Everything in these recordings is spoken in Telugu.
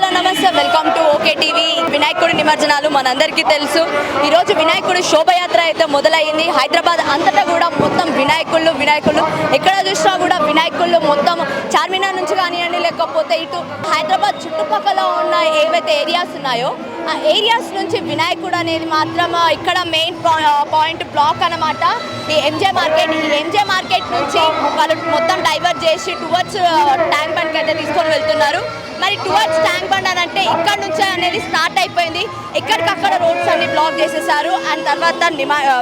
హలో నమస్తే, వెల్కమ్ టు ఓకే టీవీ. వినాయకుడి నిమజ్జనాలు మనందరికీ తెలుసు. ఈరోజు వినాయకుడి శోభయాత్ర అయితే మొదలైంది. హైదరాబాద్ అంతటా కూడా మొత్తం వినాయకుళ్ళు ఎక్కడ చూసినా కూడా వినాయకుళ్ళు మొత్తం చార్మినార్ నుంచి కానివ్వండి, లేకపోతే ఇటు హైదరాబాద్ చుట్టుపక్కల ఉన్న ఏవైతే ఏరియాస్ ఉన్నాయో ఆ ఏరియాస్ నుంచి వినాయకుడు అనేది మాత్రం ఇక్కడ మెయిన్ పాయింట్ బ్లాక్ అన్నమాట. ఈ ఎంజే మార్కెట్ నుంచి వాళ్ళు మొత్తం డైవర్ట్ చేసి టువర్డ్స్ ట్యాంక్ బండ్కి అయితే తీసుకొని వెళ్తున్నారు. మరి టువర్డ్స్ ట్యాంక్ బండ్ అని అంటే ఇక్కడ నుంచి అనేది స్టార్ట్ అయిపోయింది. ఎక్కడికక్కడ రోడ్స్ అన్ని బ్లాక్ చేసేసారు. అండ్ తర్వాత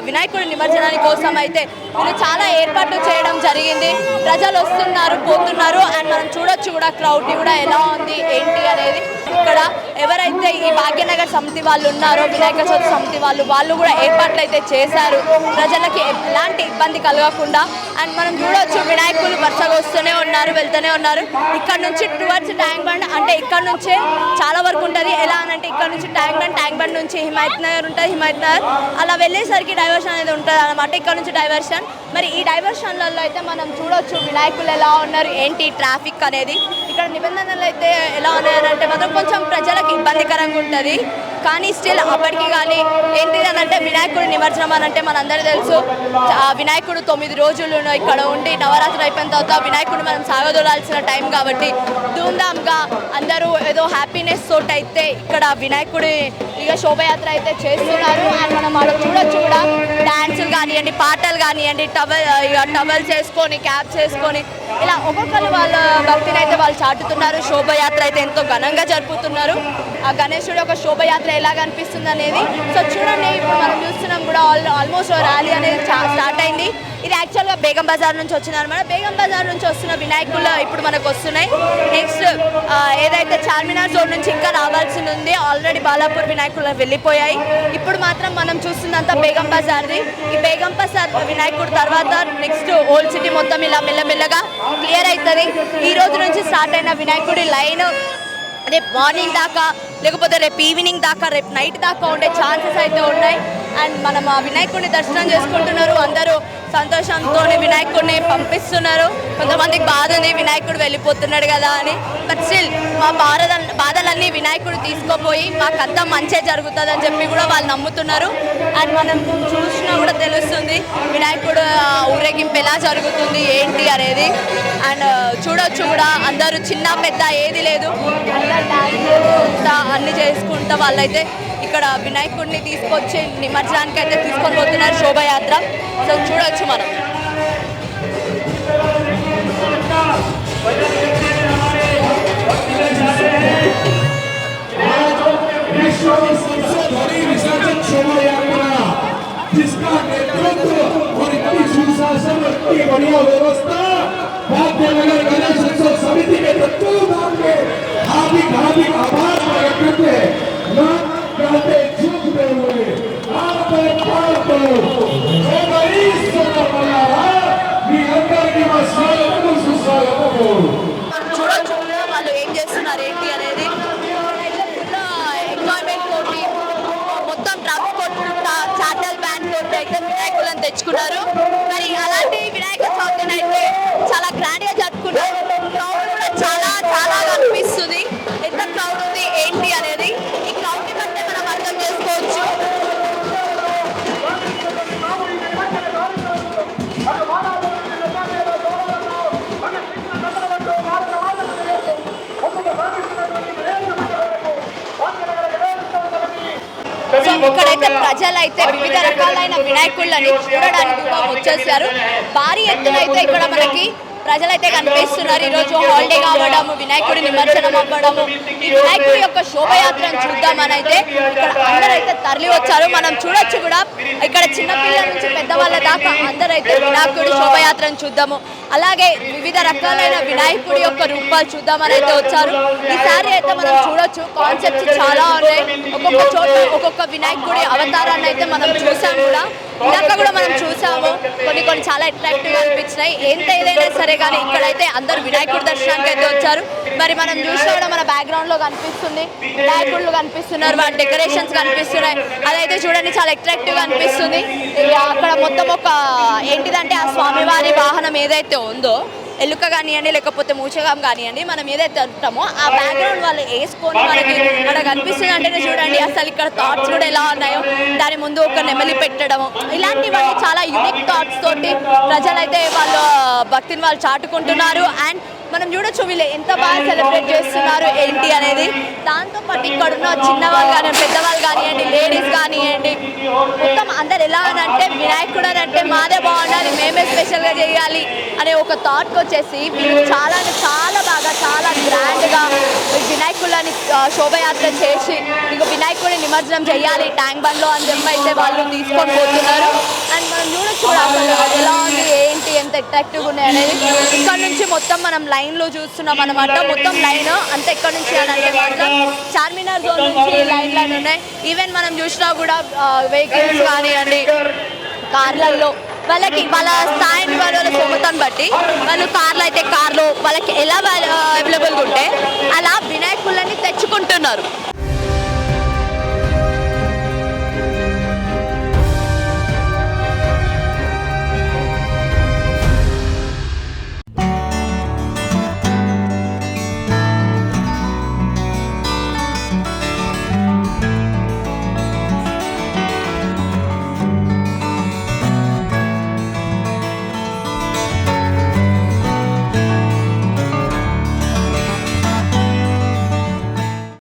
వినాయకుడి నిమజ్జనాని కోసం అయితే వీళ్ళు చాలా ఏర్పాట్లు చేయడం జరిగింది. ప్రజలు వస్తున్నారు, పోతున్నారు. అండ్ మనం చూడొచ్చు కూడా క్రౌడ్ కూడా ఎలా ఉంది ఏంటి అనేది. ఇక్కడ ఎవరైతే ఈ భాగ్యనగర్ సమితి వాళ్ళు ఉన్నారో, వినాయక చవితి సమితి వాళ్ళు కూడా ఏర్పాట్లు అయితే చేశారు ప్రజలకి ఎలాంటి ఇబ్బంది కలగకుండా. అండ్ మనం చూడొచ్చు వినాయకులు వరుసగా వస్తూనే ఉన్నారు, వెళ్తూనే ఉన్నారు. ఇక్కడ నుంచి టువర్డ్స్ ట్యాంక్ బండ్ అంటే ఇక్కడ నుంచే చాలా వరకు ఉంటుంది. ఎలా అనంటే ఇక్కడ నుంచి ట్యాంక్ బండ్ నుంచి హిమాయత్ నగర్ ఉంటుంది. హిమాయత్ నగర్ అలా వెళ్ళేసరికి డైవర్షన్ అనేది ఉంటుంది అనమాట. ఇక్కడ నుంచి డైవర్షన్. మరి ఈ డైవర్షన్లలో అయితే మనం చూడొచ్చు వినాయకులు ఎలా ఉన్నారు ఏంటి ట్రాఫిక్ అనేది. ఇక్కడ నిబంధనలు అయితే ఎలా ఉన్నాయనంటే మాత్రం కొంచెం ప్రజలకు ఇబ్బందికరంగా ఉంటుంది. కానీ స్టిల్ అప్పటికి కానీ ఏంటి అని అంటే వినాయకుడి నిమజ్జనం అని అంటే మనందరికీ తెలుసు. వినాయకుడు 9 రోజులు ఇక్కడ ఉండి నవరాత్రులు అయిపోయిన తర్వాత వినాయకుడు మనం సాగదోలాల్సిన టైం కాబట్టి ధూమ్ధామ్గా అందరూ ఏదో హ్యాపీనెస్ తోటి అయితే ఇక్కడ వినాయకుడి శోభయాత్ర అయితే చేస్తున్నారు. అండ్ మనం అక్కడ చూడొచ్చు కూడా డ్యాన్సులు కానివ్వండి, పాటలు కానివ్వండి, టవల్స్ వేసుకొని క్యాప్స్ వేసుకొని ఇలా ఒక్కొక్కరు వాళ్ళ భక్తిని అయితే వాళ్ళు చాటుతున్నారు. శోభయాత్ర అయితే ఎంతో ఘనంగా జరుపుతున్నారు. ఆ గణేశుడి యొక్క శోభయాత్ర ఎలా కనిపిస్తుంది అనేది సో చూడండి. ఇప్పుడు మనం చూస్తున్నాం కూడా ఆల్మోస్ట్ ర్యాలీ అనేది స్టార్ట్ అయింది. ఇది యాక్చువల్గా బేగం బజార్ నుంచి వచ్చింది అనమాట. బేగం బజార్ నుంచి వస్తున్న వినాయకులు ఇప్పుడు మనకు వస్తున్నాయి. నెక్స్ట్ ఏదైతే చార్మినార్ జోన్ నుంచి ఇంకా రావాల్సి ఉంది. ఆల్రెడీ బాలాపూర్ వినాయకులు వెళ్ళిపోయాయి. ఇప్పుడు మాత్రం మనం చూస్తుందంతా బేగం బజార్ది. ఈ బేగం బజార్ వినాయకుడు తర్వాత నెక్స్ట్ ఓల్డ్ సిటీ మొత్తం ఇలా మెల్లమెల్లగా క్లియర్ అవుతుంది. ఈ రోజు నుంచి స్టార్ట్ అయిన వినాయకుడి లైన్ రేపు మార్నింగ్ దాకా, లేకపోతే రేపు ఈవినింగ్ దాకా, రేపు నైట్ దాకా ఉండే ఛాన్సెస్ అయితే ఉన్నాయి. అండ్ మనం ఆ వినాయకుడిని దర్శనం చేసుకుంటున్నారు. అందరూ సంతోషంతో వినాయకుడిని పంపిస్తున్నారు. కొంతమందికి బాధ ఉంది వినాయకుడు వెళ్ళిపోతున్నాడు కదా అని. బట్ స్టిల్ మా బాధలన్నీ వినాయకుడు తీసుకుపోయి మాకంతా మంచి జరుగుతుందని చెప్పి కూడా వాళ్ళు నమ్ముతున్నారు. అండ్ మనం చూసినా కూడా తెలుస్తుంది వినాయకుడు ఊరేగింపు ఎలా జరుగుతుంది ఏంటి అనేది. అండ్ చూడొచ్చు కూడా అందరూ చిన్న పెద్ద ఏది లేదు, అన్ని చేసుకుంటా వాళ్ళైతే ఇక్కడ వినాయకుడిని తీసుకొచ్చి నిమజ్జనానికి అయితే తీసుకొని పోతున్నారు శోభయాత్ర. సో చూడొచ్చు మనం. చూడొచ్చు వాళ్ళు ఏం చేస్తున్నారు ఏంటి అనేది. ఎంజాయ్మెంట్ తోటి మొత్తం ట్రాన్స్పోర్ట్ చార్టల్ బ్యాన్ తోటి అయితే వినాయకులను తెచ్చుకున్నారు. మరి అలాంటి వినాయక చవితిని అయితే చాలా గ్రాండ్గా జరుపుకున్నారు. క్రౌడ్ కూడా చాలా చాలా అనిపిస్తుంది. ఎంత క్రౌడ్ ఉంది ఏంటి అనేది ఈ క్రౌడ్ని బట్టే మనం అర్థం చేసుకోవచ్చు. సో ఇక్కడైతే ప్రజలైతే వివిధ రకాలైన వినాయకుళ్ళని చూడడానికి కూడా వచ్చేసారు. భారీ ఎత్తున అయితే ఇక్కడ మనకి ప్రజలైతే కనిపిస్తున్నారు. ఈరోజు హాలిడే కావడము, వినాయకుడి నిమజ్జనం అవ్వడము, ఈ వినాయకుడి యొక్క శోభయాత్రను చూద్దామని అయితే ఇక్కడ అందరైతే తరలి వచ్చారు. మనం చూడొచ్చు కూడా ఇక్కడ చిన్నపిల్లల నుంచి పెద్దవాళ్ళ దాకా అందరైతే వినాయకుడి శోభయాత్రను చూద్దాము, అలాగే వివిధ రకాలైన వినాయకుడి యొక్క రూపాలు చూద్దామని అయితే వచ్చారు. ఈసారి అయితే మనం చూడొచ్చు కాన్సెప్ట్స్ చాలా ఉన్నాయి. ఒక్కొక్క చోట ఒక్కొక్క వినాయకుడి అవతారాన్ని అయితే మనం చూసాము కూడా. ఇందాక కూడా మనం చూసాము కొన్ని చాలా అట్రాక్టివ్గా అనిపించినాయి. ఎంత ఏదైనా సరే కానీ ఇక్కడైతే అందరూ వినాయకుడి దర్శనానికి అయితే వచ్చారు. మరి మనం చూసినా కూడా మన బ్యాక్గ్రౌండ్లో కనిపిస్తుంది వినాయకుళ్ళు కనిపిస్తున్నారు, వాటి డెకరేషన్స్ కనిపిస్తున్నాయి. అదైతే చూడండి చాలా అట్రాక్టివ్గా అనిపిస్తుంది. అక్కడ మొత్తం ఒక ఏంటిదంటే ఆ స్వామివారి వాహనం ఏదైతే ఉందో ఎలుక కానివ్వండి లేకపోతే మూషకం కానివ్వండి మనం ఏదైతే అంటామో ఆ బ్యాక్గ్రౌండ్ వాళ్ళు వేసుకొని మనకి అక్కడ కనిపిస్తుంది అంటేనే చూడండి అసలు ఇక్కడ థాట్స్ కూడా ఎలా ఉన్నాయో దాని ముందు ఒక నెమలి పెట్టడము ఇలాంటివన్నీ చాలా యూనిక్ థాట్స్ తోటి ప్రజలైతే వాళ్ళ భక్తిని వాళ్ళు చాటుకుంటున్నారు. అండ్ మనం చూడొచ్చు వీళ్ళు ఎంత బాగా సెలబ్రేట్ చేస్తున్నారు ఏంటి అనేది. దాంతోపాటు ఇక్కడ ఉన్న చిన్నవాళ్ళు కానీ పెద్దవాళ్ళు కానివ్వండి లేడీస్ కానివ్వండి మొత్తం అందరు ఎలా అని అంటే వినాయకుడు అని అంటే మాదే బాగుండాలి మేమే స్పెషల్గా చేయాలి అనే ఒక థాట్కి వచ్చేసి వీళ్ళు చాలా అంటే చాలా బాగా చాలా గ్రాండ్గా వినాయకుడిని శోభయాత్ర చేసి ఇంకో వినాయకుడిని నిమజ్జనం చేయాలి ట్యాంక్ బండ్లో అని చెప్పి అయితే వాళ్ళు తీసుకొని పోతున్నారు. అండ్ మనం చూడొచ్చు కూడా అసలు ఎలా ఉంది ఏంటి ఎంత అట్రాక్టివ్గా ఉన్నాయి అనేది. ఇక్కడ నుంచి మొత్తం మనం లైన్లో చూస్తున్నాం అనమాట. మొత్తం లైన్ అంత ఎక్కడి నుంచి అని అంటే మాత్రం చార్మినార్ జోన్ నుంచి లైన్ ఉన్నాయి. ఈవెన్ మనం చూసినా కూడా వెహికల్స్ కానివ్వండి కార్లలో వాళ్ళకి వాళ్ళ స్థాయిని వాళ్ళ స్తోమతను బట్టి వాళ్ళు కార్లు అయితే కార్లో వాళ్ళకి ఎలా అవైలబుల్గా